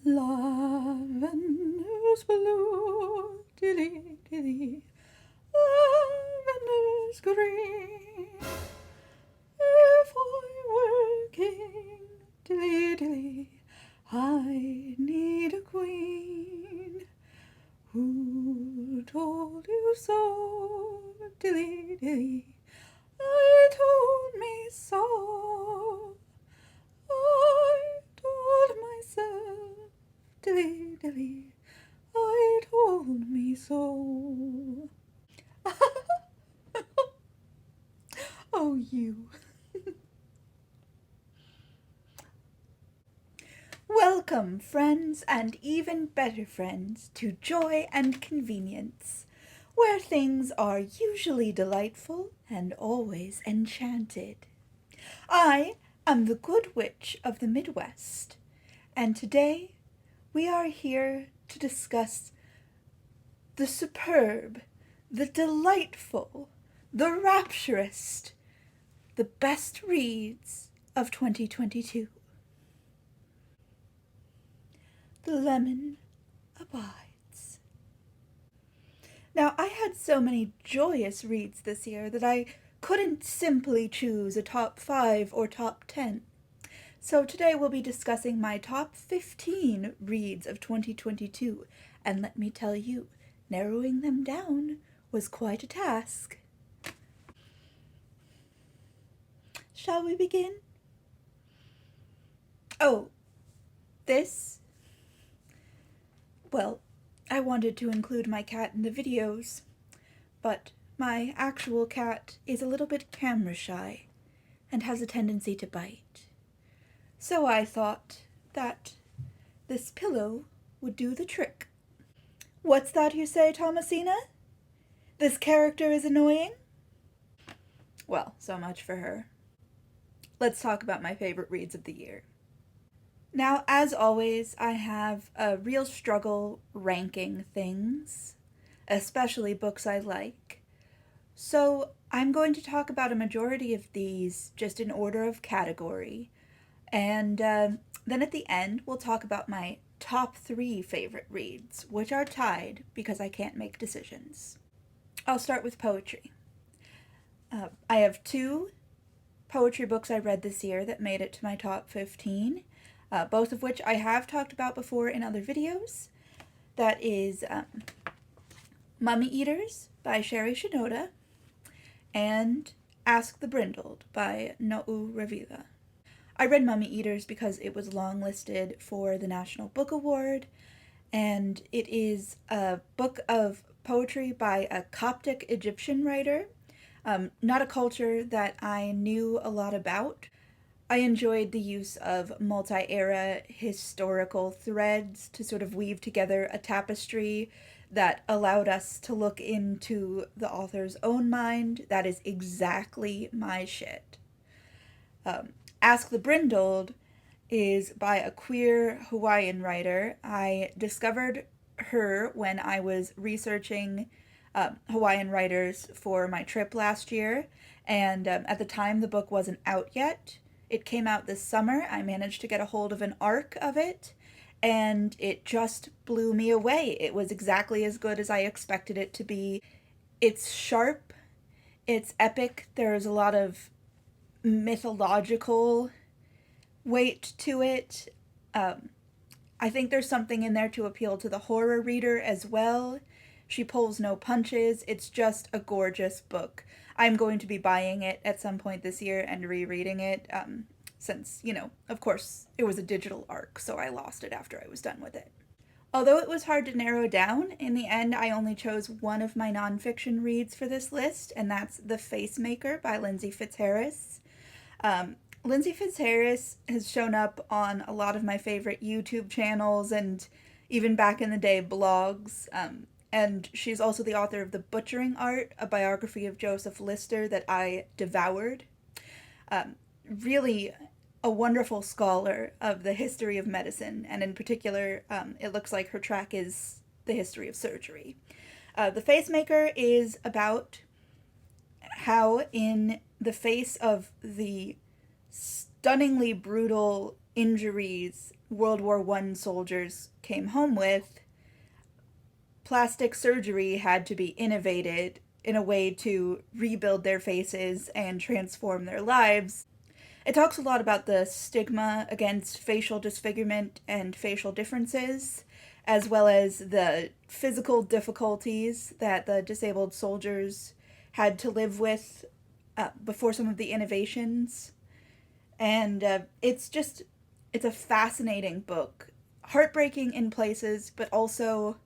Lavender's blue, dilly dilly, lavender's green. If I were king, dilly dilly, I need a queen. Who told you so, dilly dilly? I told me so. I told myself, dilly dilly, I told me so. Oh, you. Welcome, friends, and even better friends, to Joy and Convenience, where things are usually delightful and always enchanted. I am the Good Witch of the Midwest, and today we are here to discuss the superb, the delightful, the rapturous, the best reads of 2022. The Lemon Abides. Now, I had so many joyous reads this year that I couldn't simply choose a top 5 or top 10. So today we'll be discussing my top 15 reads of 2022, and let me tell you, narrowing them down was quite a task. Shall we begin? Oh, this? Well, I wanted to include my cat in the videos, but my actual cat is a little bit camera shy and has a tendency to bite. So I thought that this pillow would do the trick. What's that you say, Thomasina? This character is annoying? Well, so much for her. Let's talk about my favorite reads of the year. Now, as always, I have a real struggle ranking things, especially books I like. So I'm going to talk about a majority of these just in order of category. And then at the end, we'll talk about my top 3 favorite reads, which are tied because I can't make decisions. I'll start with poetry. I have 2 poetry books I read this year that made it to my top 15. Both of which I have talked about before in other videos. That is Mummy Eaters by Shenoda and Ask the Brindled by Revilla. I read Mummy Eaters because it was longlisted for the National Book Award, and it is a book of poetry by a Coptic Egyptian writer, not a culture that I knew a lot about. I enjoyed the use of multi-era historical threads to sort of weave together a tapestry that allowed us to look into the author's own mind. That is exactly my shit. Ask the Brindled is by a queer Hawaiian writer. I discovered her when I was researching Hawaiian writers for my trip last year, and at the time the book wasn't out yet. It came out this summer. I managed to get a hold of an ARC of it, and it just blew me away. It was exactly as good as I expected it to be. It's sharp, it's epic, there's a lot of mythological weight to it. I think there's something in there to appeal to the horror reader as well. She pulls no punches. It's just a gorgeous book. I'm going to be buying it at some point this year and rereading it, since, of course, it was a digital ARC, so I lost it after I was done with it. Although it was hard to narrow down, in the end I only chose one of my nonfiction reads for this list, and that's The Facemaker by Lindsey Fitzharris. Lindsey Fitzharris has shown up on a lot of my favorite YouTube channels and even back in the day blogs. And she's also the author of The Butchering Art, a biography of Joseph Lister that I devoured. Really a wonderful scholar of the history of medicine, and in particular, it looks like her track is the history of surgery. The Facemaker is about how, in the face of the stunningly brutal injuries World War I soldiers came home with, plastic surgery had to be innovated in a way to rebuild their faces and transform their lives. It talks a lot about the stigma against facial disfigurement and facial differences, as well as the physical difficulties that the disabled soldiers had to live with before some of the innovations. And it's a fascinating book. Heartbreaking in places, but also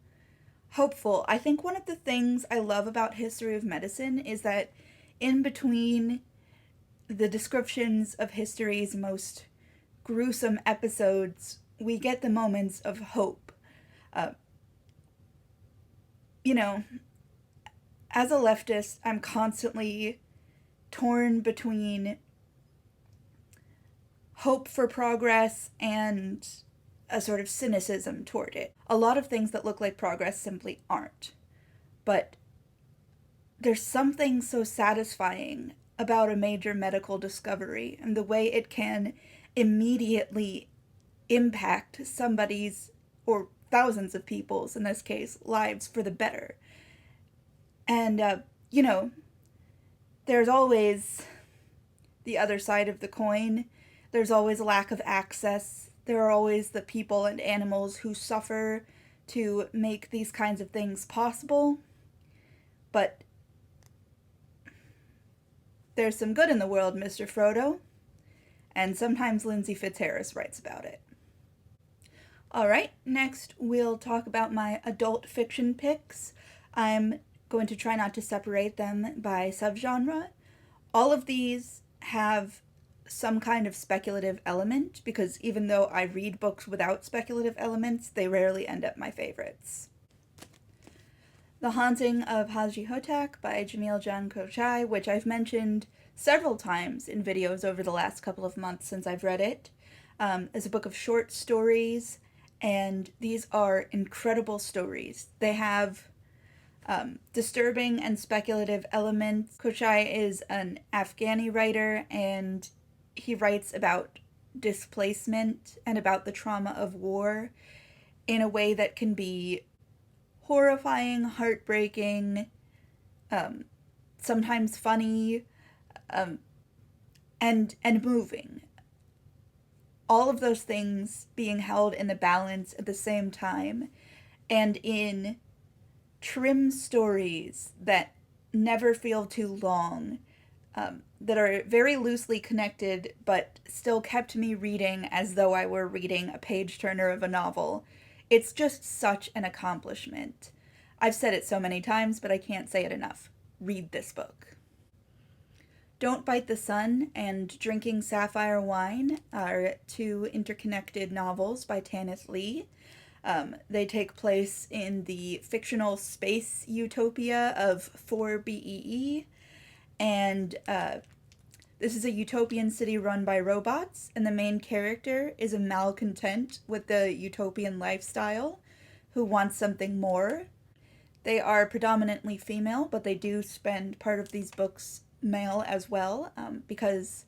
hopeful. I think one of the things I love about History of Medicine is that in between the descriptions of history's most gruesome episodes, we get the moments of hope. As a leftist, I'm constantly torn between hope for progress and a sort of cynicism toward it. A lot of things that look like progress simply aren't. But there's something so satisfying about a major medical discovery and the way it can immediately impact somebody's, or thousands of people's, in this case, lives for the better. And, there's always the other side of the coin. There's always a lack of access. There are always the people and animals who suffer to make these kinds of things possible. But there's some good in the world, Mr. Frodo. And sometimes Lindsey Fitzharris writes about it. Alright, next we'll talk about my adult fiction picks. I'm going to try not to separate them by subgenre. All of these have some kind of speculative element, because even though I read books without speculative elements, they rarely end up my favorites. The Haunting of Hajji Hotak by Jamil Kochai, which I've mentioned several times in videos over the last couple of months since I've read it, is a book of short stories, and these are incredible stories. They have disturbing and speculative elements. Kochai is an Afghani writer, and he writes about displacement and about the trauma of war in a way that can be horrifying, heartbreaking, sometimes funny, and moving. All of those things being held in the balance at the same time, and in trim stories that never feel too long, that are very loosely connected, but still kept me reading as though I were reading a page-turner of a novel. It's just such an accomplishment. I've said it so many times, but I can't say it enough. Read this book. Don't Bite the Sun and Drinking Sapphire Wine are two interconnected novels by Tanith Lee. They take place in the fictional space utopia of 4BEE, and this is a utopian city run by robots, and the main character is a malcontent with the utopian lifestyle who wants something more. They are predominantly female, but they do spend part of these books male as well, because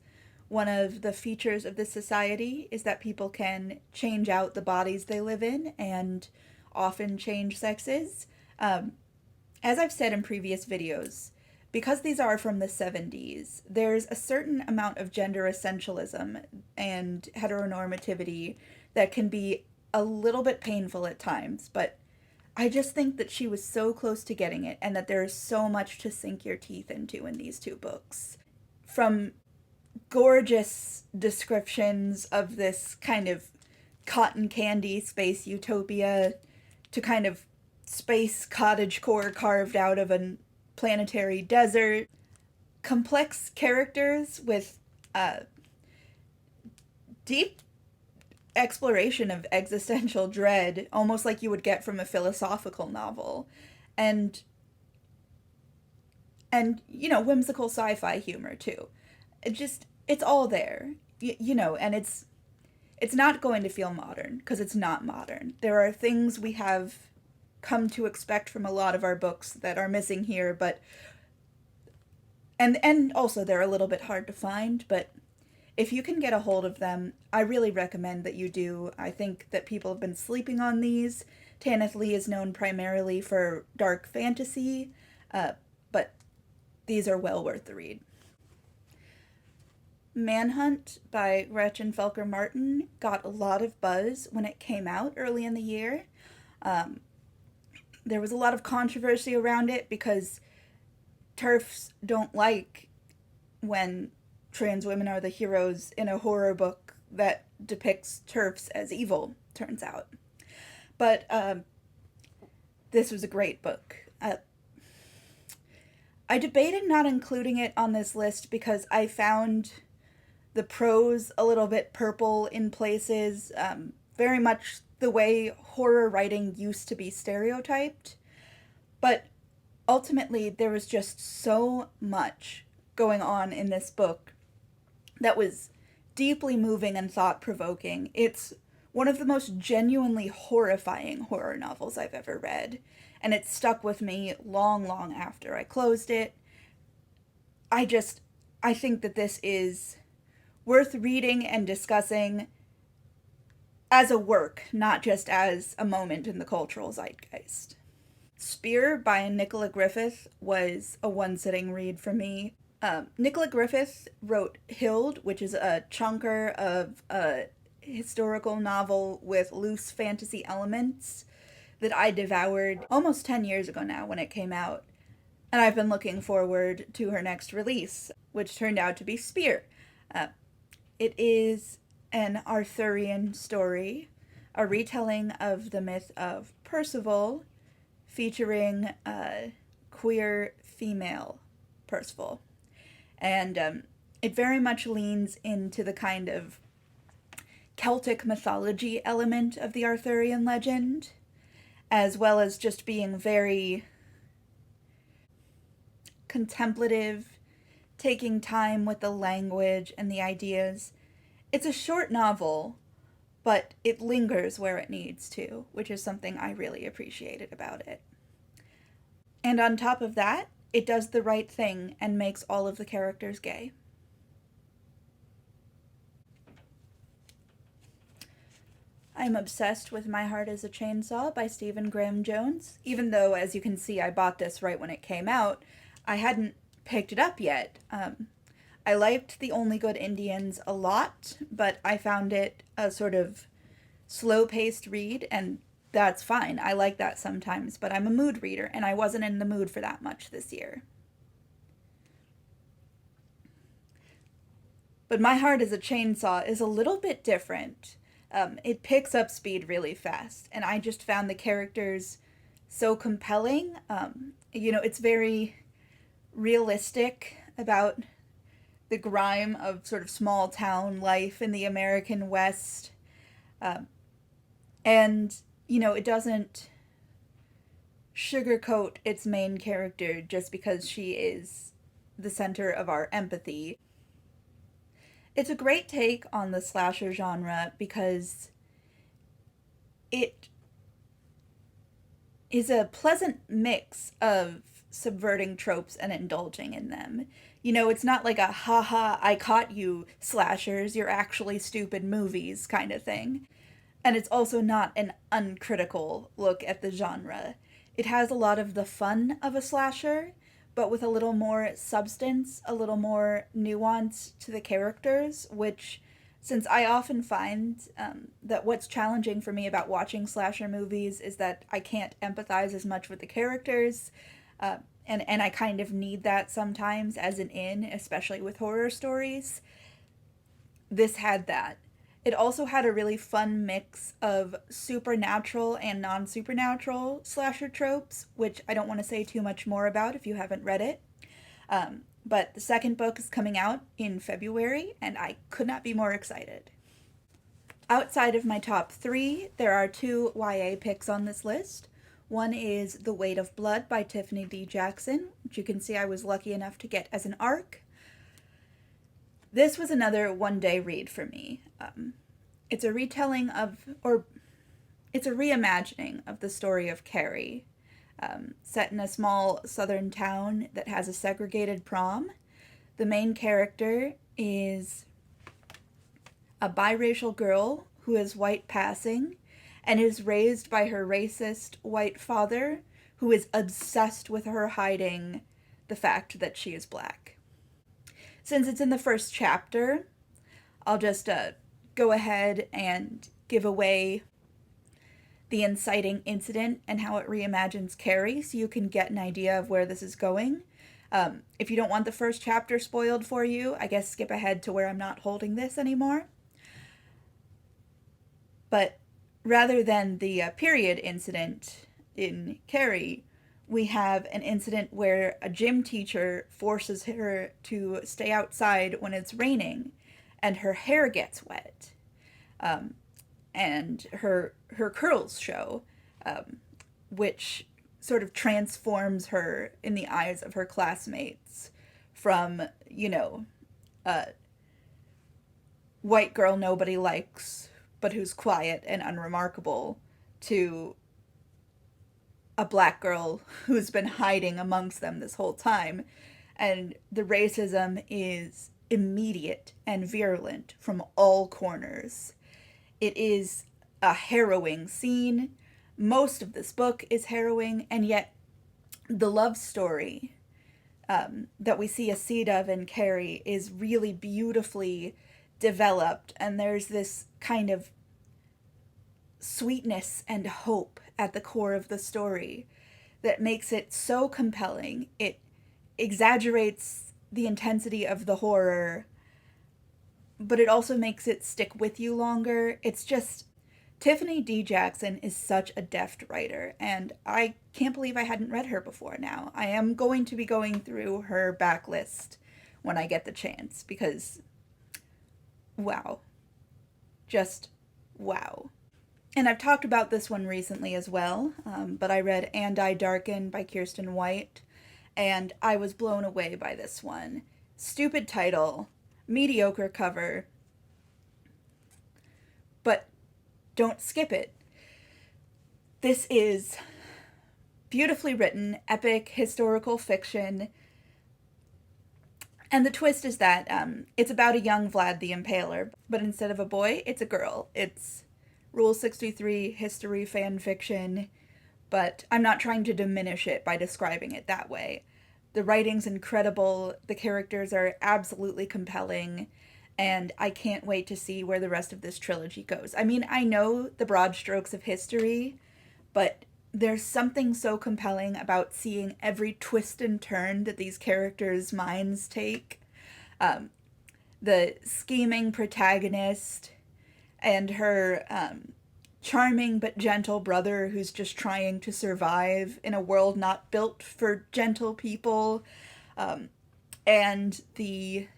one of the features of this society is that people can change out the bodies they live in and often change sexes. As I've said in previous videos, because these are from the 70s, there's a certain amount of gender essentialism and heteronormativity that can be a little bit painful at times, but I just think that she was so close to getting it, and that there is so much to sink your teeth into in these two books. From gorgeous descriptions of this kind of cotton candy space utopia to kind of space cottagecore carved out of a planetary desert. Complex characters with deep exploration of existential dread, almost like you would get from a philosophical novel. And whimsical sci-fi humor too. It's all there, and it's not going to feel modern, because it's not modern. There are things we have come to expect from a lot of our books that are missing here, but and also they're a little bit hard to find, but If you can get a hold of them, I really recommend that you do. I think that people have been sleeping on these. Tanith Lee is known primarily for dark fantasy, but these are well worth the read. Manhunt by Gretchen Felker-Martin got a lot of buzz when it came out early in the year. There was a lot of controversy around it because TERFs don't like when trans women are the heroes in a horror book that depicts TERFs as evil, turns out. But this was a great book. I debated not including it on this list because I found the prose a little bit purple in places, very much the way horror writing used to be stereotyped. But ultimately, there was just so much going on in this book that was deeply moving and thought-provoking. It's one of the most genuinely horrifying horror novels I've ever read, and it stuck with me long, long after I closed it. I think that this is worth reading and discussing as a work, not just as a moment in the cultural zeitgeist. Spear by Nicola Griffith was a one-sitting read for me. Nicola Griffith wrote Hild, which is a chunker of a historical novel with loose fantasy elements that I devoured almost 10 years ago now when it came out. And I've been looking forward to her next release, which turned out to be Spear. It is an Arthurian story, a retelling of the myth of Percival, featuring a queer female Percival. And it very much leans into the kind of Celtic mythology element of the Arthurian legend, as well as just being very contemplative, taking time with the language and the ideas. It's a short novel, but it lingers where it needs to, which is something I really appreciated about it. And on top of that, it does the right thing and makes all of the characters gay. I'm obsessed with My Heart is a Chainsaw by Stephen Graham Jones. Even though, as you can see, I bought this right when it came out, I hadn't picked it up yet. I liked The Only Good Indians a lot, but I found it a sort of slow-paced read, and that's fine. I like that sometimes, but I'm a mood reader, and I wasn't in the mood for that much this year. But My Heart is a Chainsaw is a little bit different. It picks up speed really fast, and I just found the characters so compelling. It's very realistic about the grime of sort of small town life in the American West. And it doesn't sugarcoat its main character just because she is the center of our empathy. It's a great take on the slasher genre because it is a pleasant mix of subverting tropes and indulging in them. It's not like a haha, I caught you slashers, you're actually stupid movies kind of thing. And it's also not an uncritical look at the genre. It has a lot of the fun of a slasher, but with a little more substance, a little more nuance to the characters, which, since I often find that what's challenging for me about watching slasher movies is that I can't empathize as much with the characters, and I kind of need that sometimes as an in, especially with horror stories. This had that. It also had a really fun mix of supernatural and non-supernatural slasher tropes, which I don't want to say too much more about if you haven't read it. But the second book is coming out in February, and I could not be more excited. Outside of my top 3, there are 2 YA picks on this list. One is The Weight of Blood by Tiffany D. Jackson, which you can see I was lucky enough to get as an ARC. This was another one-day read for me. It's a retelling of, or it's a reimagining of the story of Carrie, set in a small southern town that has a segregated prom. The main character is a biracial girl who is white passing and is raised by her racist white father, who is obsessed with her hiding the fact that she is black. Since it's in the first chapter, I'll just go ahead and give away the inciting incident and how it reimagines Carrie, so you can get an idea of where this is going. If you don't want the first chapter spoiled for you, I guess skip ahead to where I'm not holding this anymore. But rather than the period incident in Carrie, we have an incident where a gym teacher forces her to stay outside when it's raining, and her hair gets wet. And her curls show, which sort of transforms her in the eyes of her classmates from, white girl nobody likes, but who's quiet and unremarkable, to a black girl who's been hiding amongst them this whole time. And the racism is immediate and virulent from all corners. It is a harrowing scene. Most of this book is harrowing, and yet the love story that we see a seed of in Carrie is really beautifully developed, and there's this kind of sweetness and hope at the core of the story that makes it so compelling. It exaggerates the intensity of the horror, but it also makes it stick with you longer. It's just, Tiffany D. Jackson is such a deft writer, and I can't believe I hadn't read her before now. I am going to be going through her backlist when I get the chance, because wow. Just wow. And I've talked about this one recently as well, but I read And I Darken by Kiersten White, and I was blown away by this one. Stupid title, mediocre cover, but don't skip it. This is beautifully written, epic historical fiction, and the twist is that it's about a young Vlad the Impaler, but instead of a boy, it's a girl. It's Rule 63 history fan fiction, but I'm not trying to diminish it by describing it that way. The writing's incredible, the characters are absolutely compelling, and I can't wait to see where the rest of this trilogy goes. I mean, I know the broad strokes of history, but there's something so compelling about seeing every twist and turn that these characters' minds take. The scheming protagonist and her charming but gentle brother who's just trying to survive in a world not built for gentle people, and the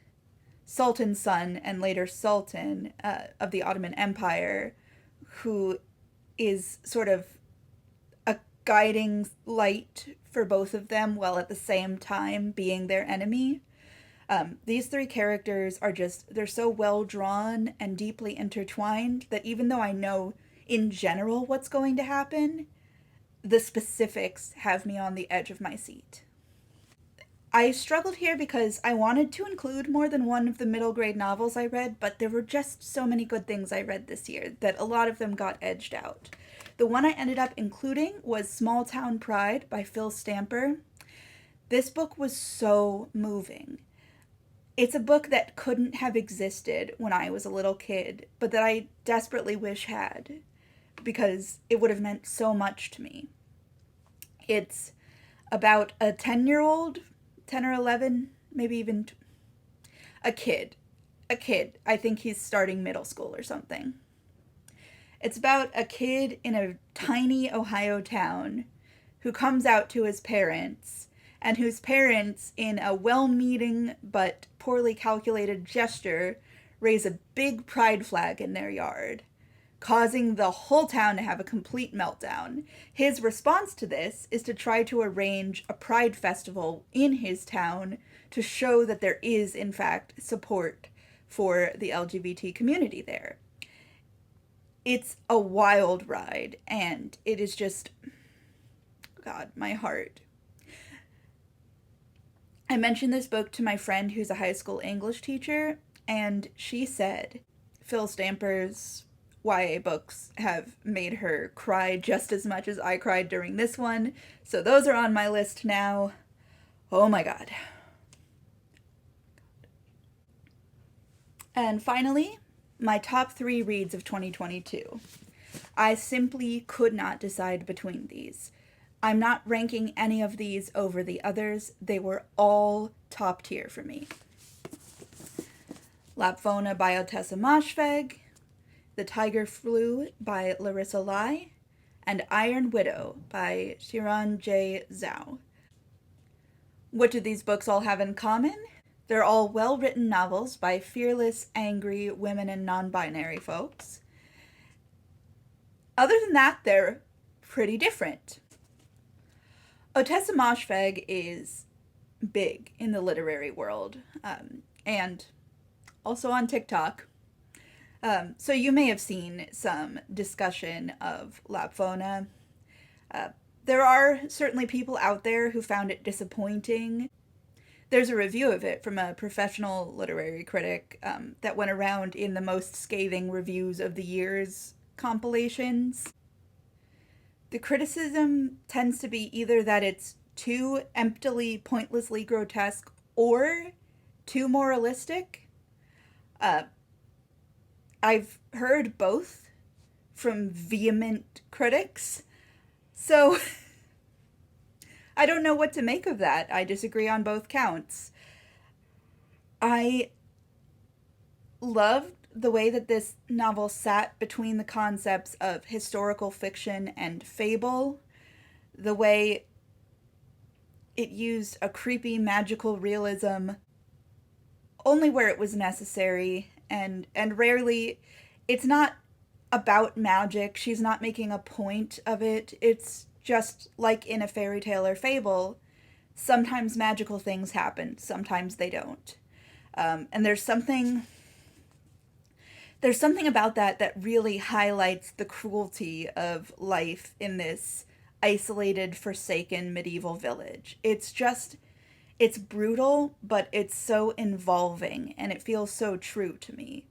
Sultan's son and later Sultan of the Ottoman Empire, who is sort of a guiding light for both of them while at the same time being their enemy. These three characters are they're so well drawn and deeply intertwined that even though I know in general what's going to happen, the specifics have me on the edge of my seat. I struggled here because I wanted to include more than one of the middle grade novels I read, but there were just so many good things I read this year that a lot of them got edged out. The one I ended up including was Small Town Pride by Phil Stamper. This book was so moving. It's a book that couldn't have existed when I was a little kid, but that I desperately wish had, because it would have meant so much to me. It's about a 10-year-old, 10 or 11, maybe even a kid. I think he's starting middle school or something. It's about a kid in a tiny Ohio town who comes out to his parents, and whose parents, in a well-meaning but poorly calculated gesture, raise a big pride flag in their yard, causing the whole town to have a complete meltdown. His response to this is to try to arrange a pride festival in his town to show that there is, in fact, support for the LGBT community there. It's a wild ride, and it is just, God, my heart. I mentioned this book to my friend who's a high school English teacher, and she said, Phil Stamper's YA books have made her cry just as much as I cried during this one, so those are on my list now. Oh my god. And finally, my top 3 reads of 2022. I simply could not decide between these. I'm not ranking any of these over the others. They were all top tier for me. Lapvona by Ottessa Moshfegh, The Tiger Flew by Larissa Lai, and Iron Widow by Xiran Zhao. What do these books all have in common? They're all well-written novels by fearless, angry women and non-binary folks. Other than that, they're pretty different. Ottessa Moshfegh is big in the literary world, and also on TikTok. So you may have seen some discussion of Lapvona. There are certainly people out there who found it disappointing. There's a review of it from a professional literary critic that went around in the most scathing reviews of the year's compilations. The criticism tends to be either that it's too emptily, pointlessly grotesque or too moralistic. I've heard both from vehement critics, so I don't know what to make of that. I disagree on both counts. I loved the way that this novel sat between the concepts of historical fiction and fable, the way it used a creepy magical realism only where it was necessary, and rarely, it's not about magic. She's not making a point of it. It's just like in a fairy tale or fable, sometimes magical things happen, sometimes they don't. And there's something about that really highlights the cruelty of life in this isolated, forsaken medieval village. It's brutal, but it's so involving, and it feels so true to me.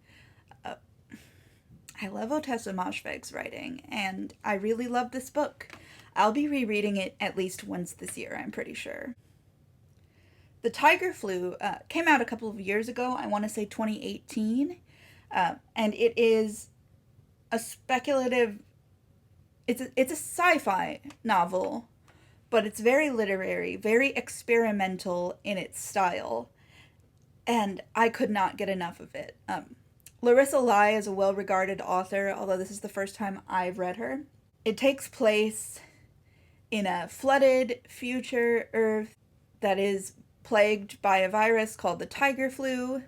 I love Ottessa Moshfegh's writing, and I really love this book. I'll be rereading it at least once this year, I'm pretty sure. The Tiger Flew came out a couple of years ago, I want to say 2018, and it is a speculative, it's a sci-fi novel, but it's very literary, very experimental in its style, and I could not get enough of it. Larissa Lai is a well-regarded author, although this is the first time I've read her. It takes place in a flooded future Earth that is plagued by a virus called the Tiger Flu,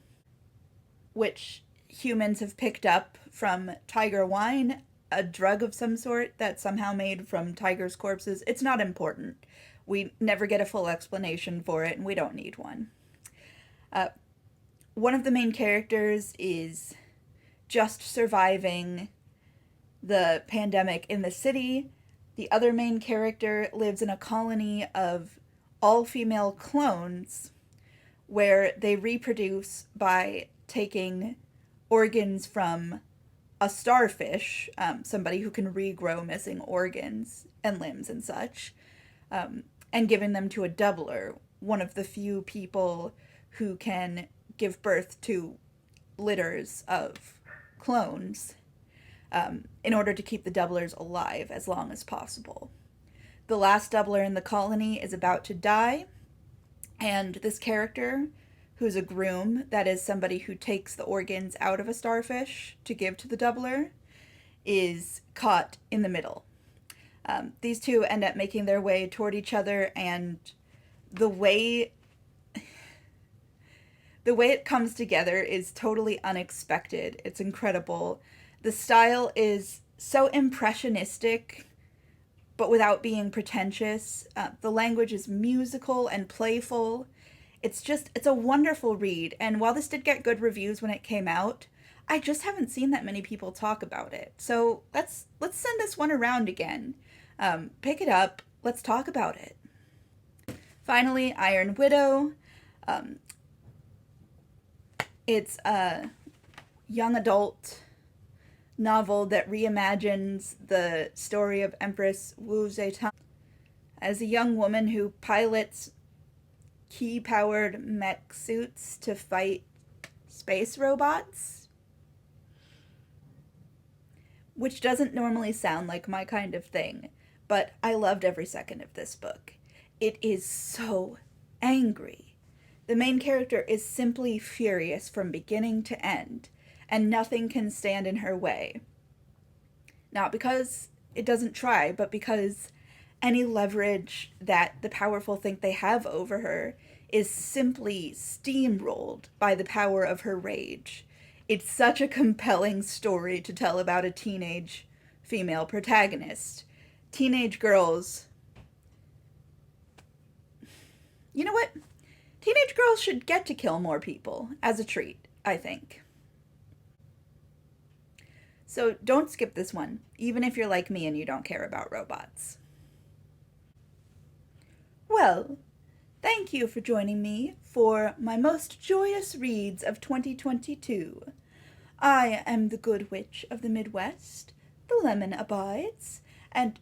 which humans have picked up from tiger wine, a drug of some sort that's somehow made from tigers' corpses. It's not important. We never get a full explanation for it, and we don't need one. One of the main characters is just surviving the pandemic in the city. The other main character lives in a colony of all-female clones where they reproduce by taking organs from a starfish, somebody who can regrow missing organs and limbs and such, and giving them to a doubler, one of the few people who can give birth to litters of clones, in order to keep the doublers alive as long as possible. The last doubler in the colony is about to die, and this character, who's a groom, that is somebody who takes the organs out of a starfish to give to the doubler, is caught in the middle. These two end up making their way toward each other, and the way it comes together is totally unexpected. It's incredible. The style is so impressionistic, but without being pretentious. The language is musical and playful. It's a wonderful read, and while this did get good reviews when it came out, I just haven't seen that many people talk about it. So let's send this one around again. Pick it up. Let's talk about it. Finally, Iron Widow. It's a young adult novel that reimagines the story of Empress Wu Zetian as a young woman who pilots key-powered mech suits to fight space robots. Which doesn't normally sound like my kind of thing, but I loved every second of this book. It is so angry. The main character is simply furious from beginning to end, and nothing can stand in her way. Not because it doesn't try, but because any leverage that the powerful think they have over her is simply steamrolled by the power of her rage. It's such a compelling story to tell about a teenage female protagonist. Teenage girls... You know what? Teenage girls should get to kill more people as a treat, I think. So don't skip this one, even if you're like me and you don't care about robots. Well, thank you for joining me for my most joyous reads of 2022. I am the Good Witch of the Midwest, the Lemon Abides, and...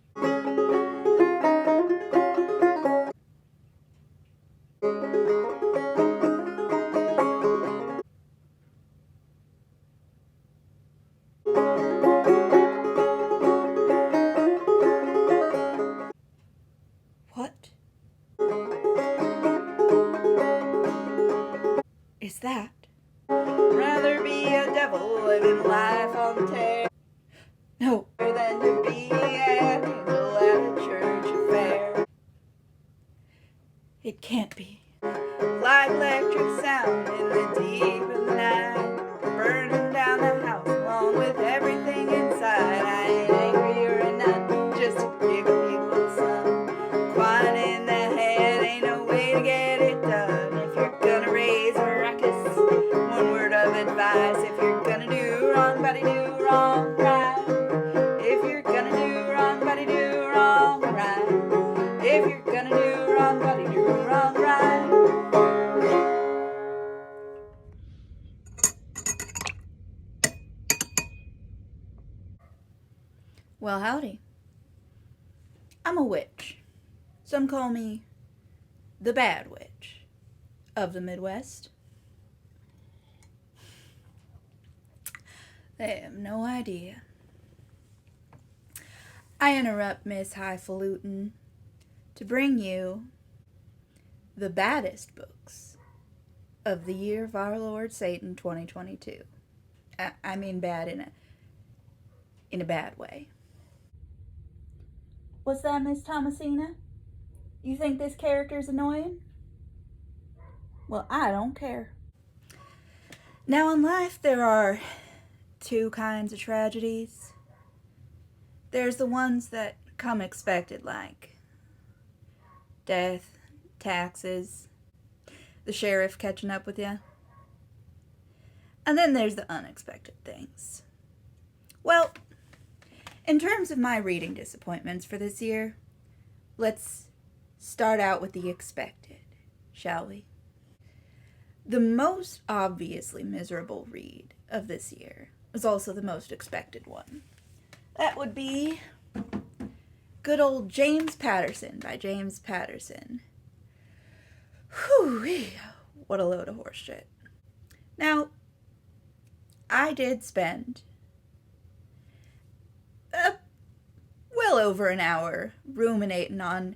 What is that? Rather be a devil living life on tear. No. Than to be an angel at a church affair. It can't be. Like electric sound in the deep of the night, burning down the house along with everything inside. I ain't angry or a nut, just to give people some. Quiet in the head, ain't no way to get it done. If you're gonna raise a ruckus, one word of advice: if you're gonna do wrong, buddy, do wrong right. If you're gonna do wrong, buddy, do wrong right. If you're gonna do wrong, buddy, do wrong right. Well, howdy. I'm a witch. Some call me the Bad Witch of the Midwest. They have no idea. I interrupt Miss Highfalutin to bring you the baddest books of the year of our Lord Satan 2022. I mean bad in a bad way. What's that, Miss Thomasina? You think this character's annoying? Well, I don't care. Now in life there are two kinds of tragedies. There's the ones that come expected, like death, taxes, the sheriff catching up with you. And then there's the unexpected things. Well, in terms of my reading disappointments for this year, let's start out with the expected, shall we? The most obviously miserable read of this year is also the most expected one. That would be good old James Patterson by James Patterson. Whew, what a load of horse shit. Now, I did spend well over an hour ruminating on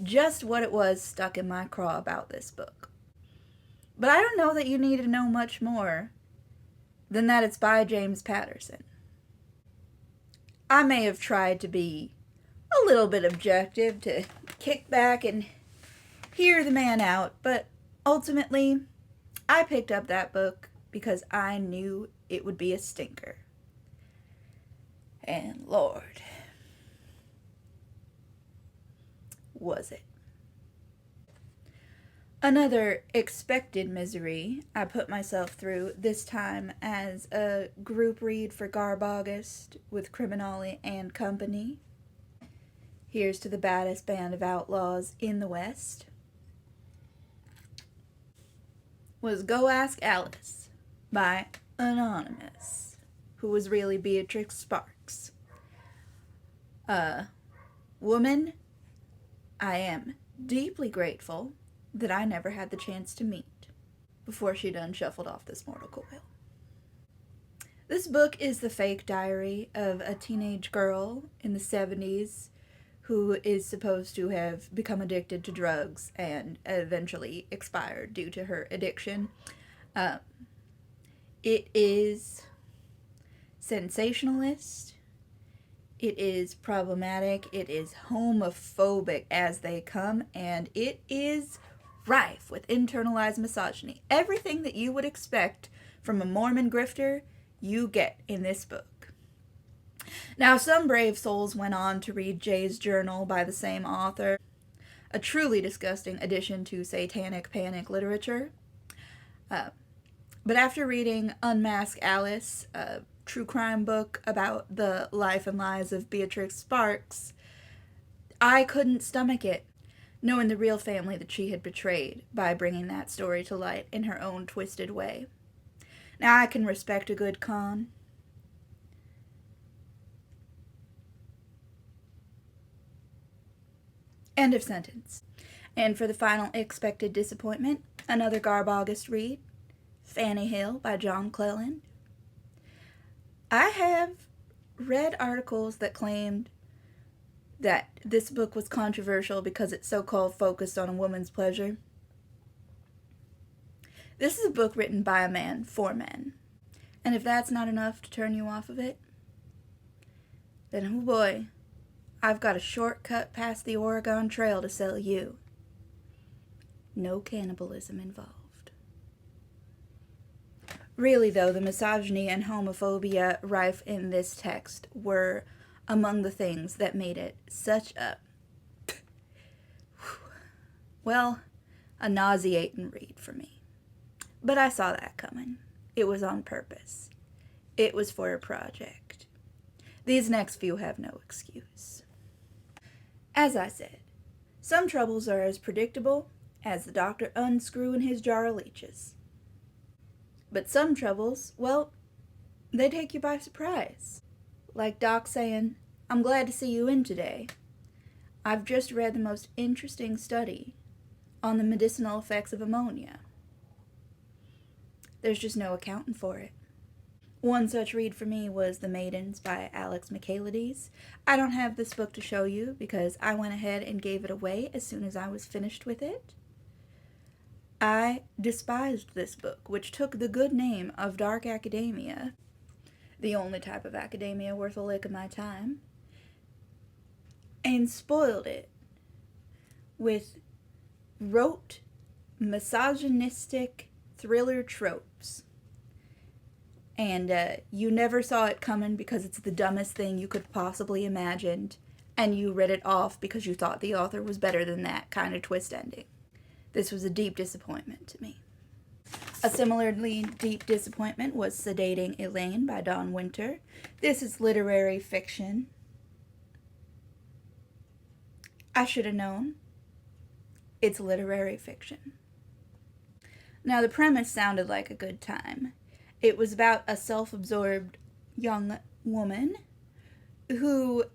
just what it was stuck in my craw about this book. But I don't know that you need to know much more than that it's by James Patterson. I may have tried to be a little bit objective, to kick back and hear the man out, but ultimately, I picked up that book because I knew it would be a stinker. And Lord, was it. Another expected misery I put myself through, this time as a group read for Garb August with Criminale and Company. Here's to the baddest band of outlaws in the West. Was Go Ask Alice by Anonymous, who was really Beatrix Sparks. Woman, I am deeply grateful that I never had the chance to meet before she done shuffled off this mortal coil. This book is the fake diary of a teenage girl in the 70s who is supposed to have become addicted to drugs and eventually expired due to her addiction. It is sensationalist. It is problematic. It is homophobic as they come, and it is rife with internalized misogyny. Everything that you would expect from a Mormon grifter, you get in this book. Now, some brave souls went on to read Jay's Journal by the same author, a truly disgusting addition to satanic panic literature. But after reading Unmask Alice, a true crime book about the life and lies of Beatrix Sparks, I couldn't stomach it, knowing the real family that she had betrayed by bringing that story to light in her own twisted way. Now, I can respect a good con. End of sentence. And for the final expected disappointment, another Garb-August read, Fanny Hill by John Cleland. I have read articles that claimed that this book was controversial because it so-called focused on a woman's pleasure. This is a book written by a man for men. And if that's not enough to turn you off of it, then oh boy, I've got a shortcut past the Oregon Trail to sell you. No cannibalism involved. Really, though, the misogyny and homophobia rife in this text were among the things that made it such a, well, a nauseating read for me. But I saw that coming. It was on purpose. It was for a project. These next few have no excuse. As I said, some troubles are as predictable as the doctor unscrewing his jar of leeches. But some troubles, well, they take you by surprise. Like Doc saying, I'm glad to see you in today. I've just read the most interesting study on the medicinal effects of ammonia. There's just no accounting for it. One such read for me was The Maidens by Alex Michaelides. I don't have this book to show you because I went ahead and gave it away as soon as I was finished with it. I despised this book, which took the good name of dark academia, the only type of academia worth a lick of my time, and spoiled it with rote, misogynistic thriller tropes. And you never saw it coming because it's the dumbest thing you could possibly imagine, and you read it off because you thought the author was better than that kind of twist ending. This was a deep disappointment to me. A similarly deep disappointment was Sedating Elaine by Dawn Winter. This is literary fiction. I should have known. It's literary fiction. Now, the premise sounded like a good time. It was about a self-absorbed young woman who,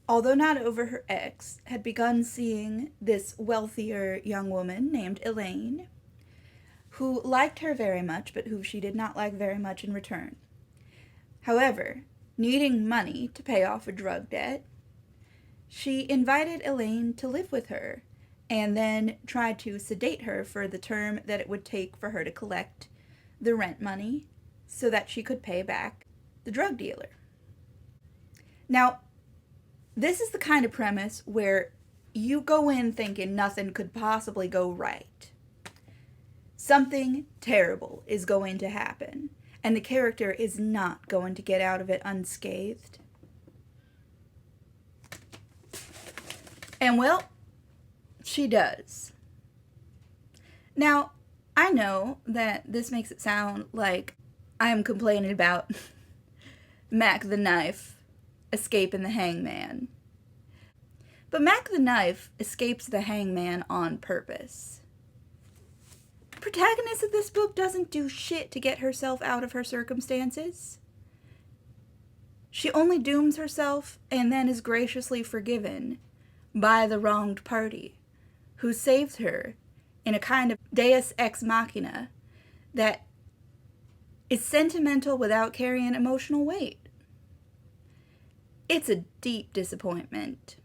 although not over her ex, had begun seeing this wealthier young woman named Elaine, who liked her very much, but who she did not like very much in return. However, needing money to pay off a drug debt, she invited Elaine to live with her, and then tried to sedate her for the term that it would take for her to collect the rent money so that she could pay back the drug dealer. Now, this is the kind of premise where you go in thinking nothing could possibly go right. Something terrible is going to happen, and the character is not going to get out of it unscathed. And well, she does. Now, I know that this makes it sound like I am complaining about Mac the Knife escaping the hangman. But Mac the Knife escapes the hangman on purpose. protagonist of this book doesn't do shit to get herself out of her circumstances. She only dooms herself and then is graciously forgiven by the wronged party, who saves her in a kind of deus ex machina that is sentimental without carrying emotional weight. It's a deep disappointment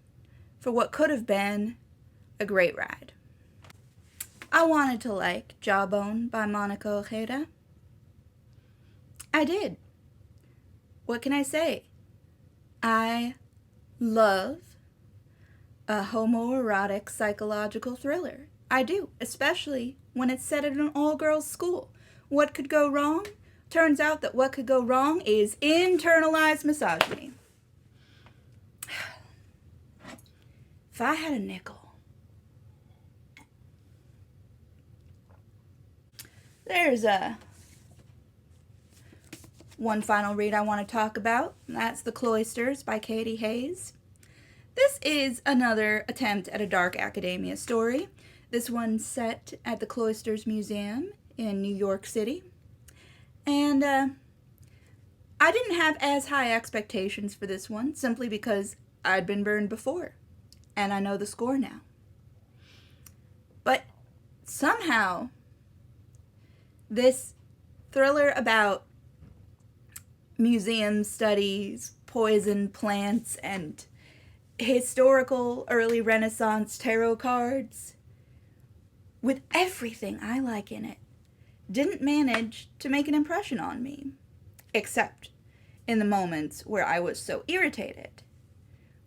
for what could have been a great ride. I wanted to like Jawbone by Monica Ojeda. I did. What can I say? I love a homoerotic psychological thriller. I do, especially when it's set in an all-girls school. What could go wrong? Turns out that what could go wrong is internalized misogyny. If I had a nickel. There's one final read I want to talk about. That's The Cloisters by Katie Hayes. This is another attempt at a dark academia story. This one's set at the Cloisters Museum in New York City. And I didn't have as high expectations for this one, simply because I'd been burned before. And I know the score now. But somehow, this thriller about museum studies, poison plants, and historical early Renaissance tarot cards, with everything I like in it, didn't manage to make an impression on me, except in the moments where I was so irritated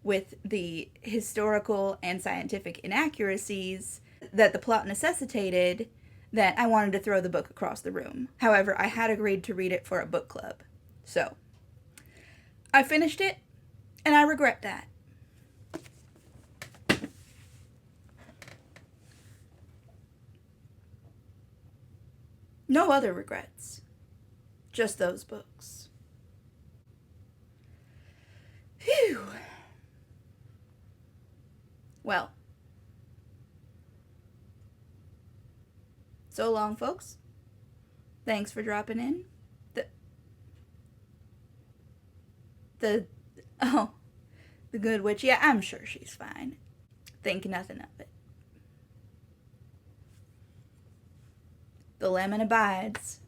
with the historical and scientific inaccuracies that the plot necessitated that I wanted to throw the book across the room. However, I had agreed to read it for a book club. So, I finished it, and I regret that. No other regrets. Just those books. Phew. Well. So long, folks. Thanks for dropping in. The good witch. Yeah, I'm sure she's fine. Think nothing of it. The lemon abides.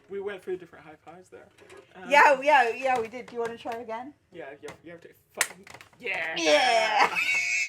We went through different high fives there. Yeah, we did. Do you want to try again? Yeah, you have to fucking... Yeah! Yeah!